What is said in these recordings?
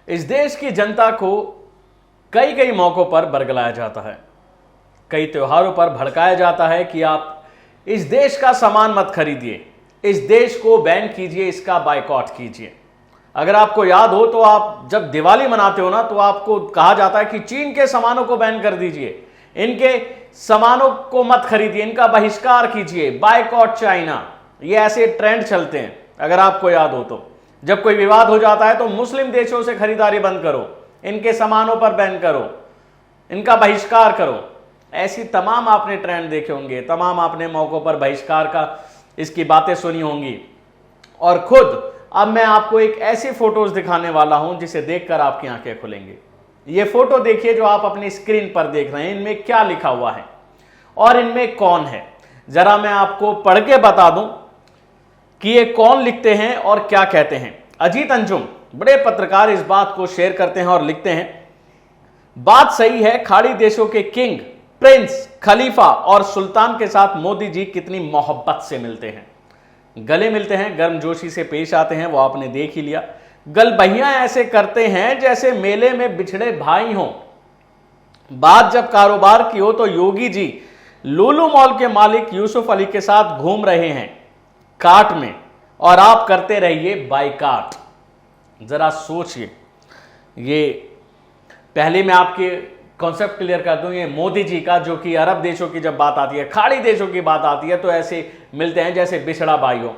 इस देश की जनता को कई कई मौकों पर बरगलाया जाता है, कई त्योहारों पर भड़काया जाता है कि आप इस देश का सामान मत खरीदिए, इस देश को बैन कीजिए, इसका बायकॉट कीजिए। अगर आपको याद हो तो आप जब दिवाली मनाते हो ना, तो आपको कहा जाता है कि चीन के सामानों को बैन कर दीजिए, इनके सामानों को मत खरीदिए, इनका बहिष्कार कीजिए, बायकॉट चाइना। ये ऐसे ट्रेंड चलते हैं। अगर आपको याद हो तो जब कोई विवाद हो जाता है तो मुस्लिम देशों से खरीदारी बंद करो, इनके सामानों पर बैन करो, इनका बहिष्कार करो। ऐसी तमाम आपने ट्रेंड देखे होंगे, तमाम आपने मौकों पर बहिष्कार का इसकी बातें सुनी होंगी। और खुद अब मैं आपको एक ऐसी फोटोज दिखाने वाला हूं जिसे देखकर आपकी आंखें खुलेंगी। ये फोटो देखिए जो आप अपनी स्क्रीन पर देख रहे हैं, इनमें क्या लिखा हुआ है और इनमें कौन है। जरा मैं आपको पढ़ के बता दूं कि ये कौन लिखते हैं और क्या कहते हैं। अजीत अंजुम बड़े पत्रकार इस बात को शेयर करते हैं और लिखते हैं, बात सही है, खाड़ी देशों के किंग, प्रिंस, खलीफा और सुल्तान के साथ मोदी जी कितनी मोहब्बत से मिलते हैं, गले मिलते हैं, गर्मजोशी से पेश आते हैं, वो आपने देख ही लिया। गलबहियां ऐसे करते हैं जैसे मेले में बिछड़े भाई हों। बात जब कारोबार की हो तो योगी जी लुलु मॉल के मालिक यूसुफ अली के साथ घूम रहे हैं काट में और आप करते रहिए बाइकाट। जरा सोचिए। ये पहले मैं आपके कॉन्सेप्ट क्लियर कर दूं, ये मोदी जी का, जो कि अरब देशों की जब बात आती है, खाड़ी देशों की बात आती है तो ऐसे मिलते हैं जैसे बिछड़ा भाई हो।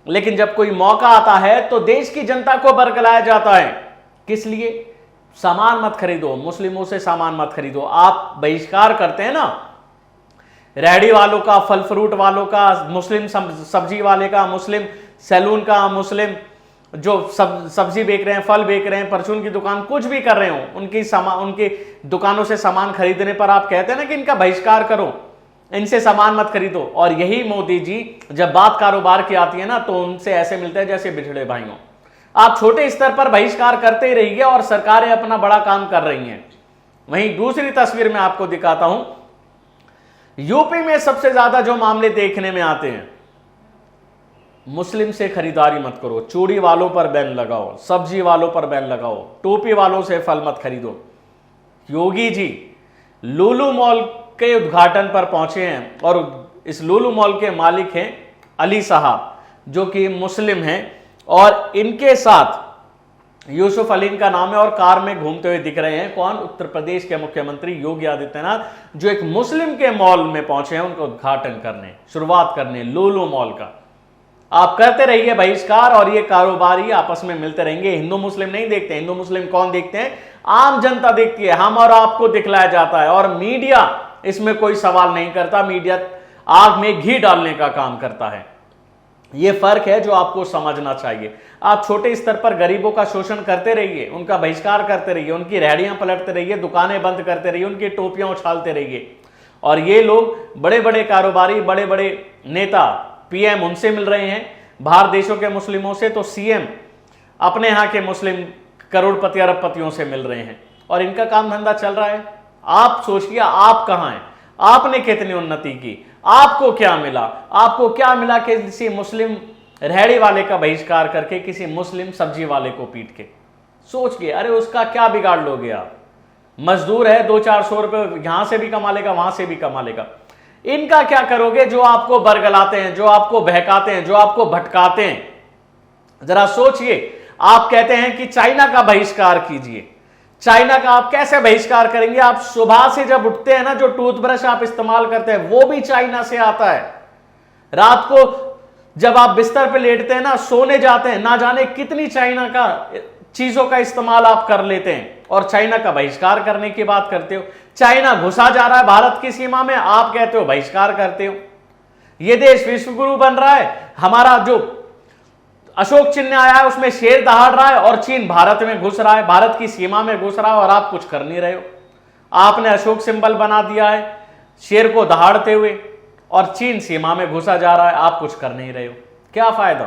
लेकिन जब कोई मौका आता है तो देश की जनता को बरगलाया जाता है। किस लिए? सामान मत खरीदो, मुस्लिमों से सामान मत खरीदो। आप बहिष्कार करते हैं ना, रेहड़ी वालों का, फल फ्रूट वालों का, मुस्लिम सब्जी वाले का, मुस्लिम सैलून का, मुस्लिम जो सब्जी बेच रहे हैं, फल बेच रहे हैं, परचून की दुकान, कुछ भी कर रहे हो, उनकी दुकानों से सामान खरीदने पर आप कहते हैं ना कि इनका बहिष्कार करो, इनसे सामान मत खरीदो। और यही मोदी जी जब बात कारोबार की आती है ना तो उनसे ऐसे मिलते हैं जैसे बिछड़े भाइयों। आप छोटे स्तर पर बहिष्कार करते ही रहिए और सरकारें अपना बड़ा काम कर रही हैं। वहीं दूसरी तस्वीर में आपको दिखाता हूं, यूपी में सबसे ज्यादा जो मामले देखने में आते हैं, मुस्लिम से खरीदारी मत करो, चूड़ी वालों पर बैन लगाओ, सब्जी वालों पर बैन लगाओ, टोपी वालों से फल मत खरीदो। योगी जी लुलु मॉल के उद्घाटन पर पहुंचे हैं और इस लुलु मॉल के मालिक हैं अली साहब, जो कि मुस्लिम हैं, और इनके साथ यूसुफ अली का नाम है और कार में घूमते हुए दिख रहे हैं। कौन? उत्तर प्रदेश के मुख्यमंत्री योगी आदित्यनाथ, जो एक मुस्लिम के मॉल में पहुंचे हैं उनका उद्घाटन करने, शुरुआत करने लुलु मॉल का। आप करते रहिए बहिष्कार और ये कारोबारी आपस में मिलते रहेंगे। हिंदू मुस्लिम नहीं देखते, हिंदू मुस्लिम कौन देखते हैं? आम जनता देखती है। हम और आपको दिखलाया जाता है और मीडिया इसमें कोई सवाल नहीं करता। मीडिया आग में घी डालने का काम करता है। यह फर्क है जो आपको समझना चाहिए। आप छोटे स्तर पर गरीबों का शोषण करते रहिए, उनका बहिष्कार करते रहिए, उनकी रेहड़ियां पलटते रहिए, दुकानें बंद करते रहिए, उनकी टोपियां उछालते रहिए। और ये लोग बड़े बड़े कारोबारी, बड़े बड़े नेता, पीएम उनसे मिल रहे हैं बाहर देशों के मुस्लिमों से, तो सीएम अपने यहां के मुस्लिम करोड़पति अरबपतियों से मिल रहे हैं और इनका काम धंधा चल रहा है। आप सोचिए, आप कहां हैं? आपने कितनी उन्नति की? आपको क्या मिला? आपको क्या मिला कि किसी मुस्लिम रेहड़ी वाले का बहिष्कार करके किसी मुस्लिम सब्जी वाले को पीट के? सोचिए, अरे उसका क्या बिगाड़ लोगे आप? मजदूर है, 200-400 रुपए यहां से भी कमा लेगा, वहां से भी कमा लेगा। इनका क्या करोगे जो आपको बरगलाते हैं, जो आपको बहकाते हैं, जो आपको भटकाते हैं? जरा सोचिए। आप कहते हैं कि चाइना का बहिष्कार कीजिए। चाइना का आप कैसे बहिष्कार करेंगे? आप सुबह से जब उठते हैं ना, जो टूथब्रश आप इस्तेमाल करते हैं वो भी चाइना से आता है। रात को जब आप बिस्तर पे लेटते हैं ना, सोने जाते हैं, ना जाने कितनी चाइना का चीजों का इस्तेमाल आप कर लेते हैं और चाइना का बहिष्कार करने की बात करते हो। चाइना घुसा जा रहा है भारत की सीमा में, आप कहते हो बहिष्कार करते हो। यह देश विश्वगुरु बन रहा है, हमारा जो अशोक चिन्ह आया है उसमें शेर दहाड़ रहा है और चीन भारत में घुस रहा है, भारत की सीमा में घुस रहा है और आप कुछ कर नहीं रहे हो। आपने अशोक सिंबल बना दिया है शेर को दहाड़ते हुए और चीन सीमा में घुसा जा रहा है, आप कुछ कर नहीं रहे हो। क्या फायदा?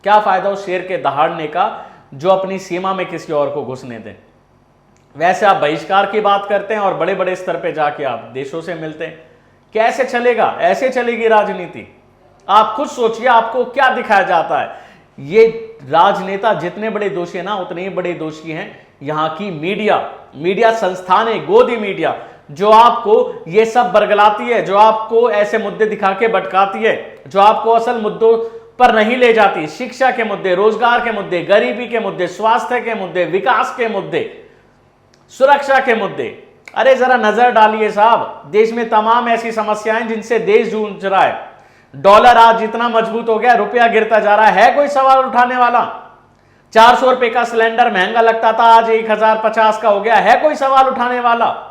क्या फायदा उस शेर के दहाड़ने का जो अपनी सीमा में किसी और को घुसने दें? वैसे आप बहिष्कार की बात करते हैं और बड़े बड़े स्तर पे जाके आप देशों से मिलते हैं। कैसे चलेगा? ऐसे चलेगी राजनीति? आप खुद सोचिए, आपको क्या दिखाया जाता है? ये राजनेता जितने बड़े दोषी है ना, उतने ही बड़े दोषी हैं यहाँ की मीडिया संस्थानें, गोदी मीडिया जो आपको ये सब बरगलाती है, जो आपको ऐसे मुद्दे दिखा के भटकाती है, जो आपको असल मुद्दों पर नहीं ले जाती। शिक्षा के मुद्दे, रोजगार के मुद्दे, गरीबी के मुद्दे, स्वास्थ्य के मुद्दे, विकास के मुद्दे, सुरक्षा के मुद्दे। अरे जरा नजर डालिए साहब, देश में तमाम ऐसी समस्याएं जिनसे देश जूझ रहा है। डॉलर आज जितना मजबूत हो गया, रुपया गिरता जा रहा है कोई सवाल उठाने वाला? 400 रुपए का सिलेंडर महंगा लगता था, आज 1050 का हो गया, है कोई सवाल उठाने वाला?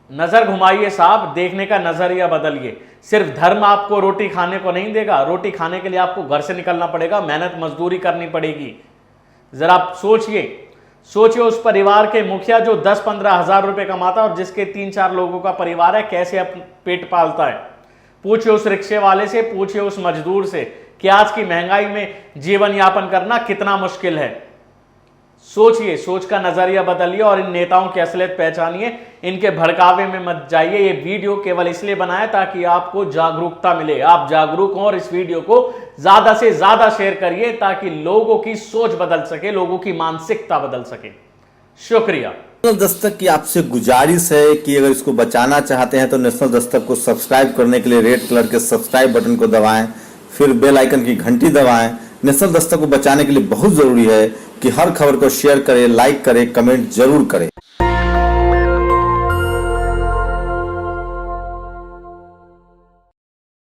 नजर घुमाइए साहब, देखने का नजरिया बदलिए। सिर्फ धर्म आपको रोटी खाने को नहीं देगा, रोटी खाने के लिए आपको घर से निकलना पड़ेगा, मेहनत मजदूरी करनी पड़ेगी। जरा आप सोचिए उस परिवार के मुखिया जो 10-15 हजार रुपए कमाता है और जिसके 3-4 लोगों का परिवार है, कैसे अपना पेट पालता है। पूछिए उस रिक्शे वाले से, पूछिए उस मजदूर से कि आज की महंगाई में जीवन यापन करना कितना मुश्किल है। सोचिए, सोच का नजरिया बदलिए और इन नेताओं की असलियत पहचानिए, इनके भड़कावे में मत जाइए। ये वीडियो केवल इसलिए बनाया ताकि आपको जागरूकता मिले, आप जागरूक हों और इस वीडियो को ज्यादा से ज्यादा शेयर करिए ताकि लोगों की सोच बदल सके, लोगों की मानसिकता बदल सके। शुक्रिया। नेशनल दस्तक की आपसे गुजारिश है कि अगर इसको बचाना चाहते हैं तो नेशनल दस्तक को सब्सक्राइब करने के लिए रेड कलर के सब्सक्राइब बटन को दबाएं, फिर बेल आइकन की घंटी दबाएं। नेशनल दस्तक को बचाने के लिए बहुत जरूरी है कि हर खबर को शेयर करें, लाइक करें, कमेंट जरूर करें।